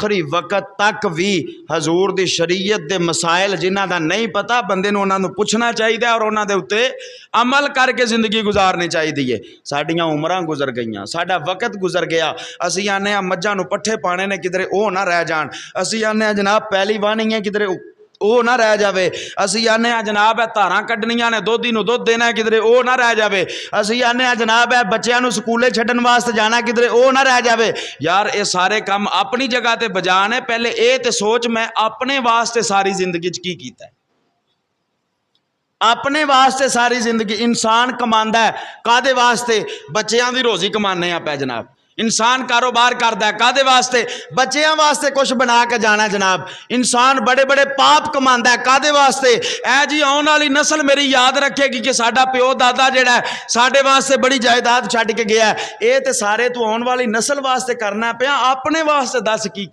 आखिरी वक्त तक भी हजूर दी शरीयत दे मसाइल जिन्हां दा नहीं पता बंदे नूं उन्हां नूं पुछना चाहिए और उन्हां दे उत्ते अमल करके जिंदगी गुजारनी चाहिए। साडियां उमरां गुजर गईयां, साडा वक्त गुजर गया। असीं आने मज्झां नूं पट्ठे पाने ने किधरे वो ना रह जान, असीं आने जनाब पैली वाहनी है किधरे वो ना रह जाए, असीं आने जनाब है धारां कड्ढनियां ने दोधी नूं दुध देना किधरे वो ना रह जाए, असीं आने जनाब है बच्चों नूं स्कूले छड्डण वास्ते जाना किधरे वो ना रह जाए। यार ये सारे काम अपनी जगह ते बजान है, पहले ये तो सोच मैं अपने वास्ते सारी जिंदगी की कीता है। अपने वास्ते सारी जिंदगी इंसान कमांदा है कादे वास्ते? बच्चों की रोजी कमाने आ पै जनाब। इंसान कारोबार करता है कादे वास्ते? बच्चों वास्ते कुछ बना के जाना जनाब। इंसान बड़े बड़े पाप कमांदा है कादे वास्ते? ऐ जी आने वाली नस्ल मेरी याद रखेगी कि साडा प्यो दादा जिहड़ा है साडे वास्ते बड़ी जायदाद छड्ड के गया है। ये तो सारे तू आने वाली नस्ल वास्ते करना पिया, अपने वास्ते दस की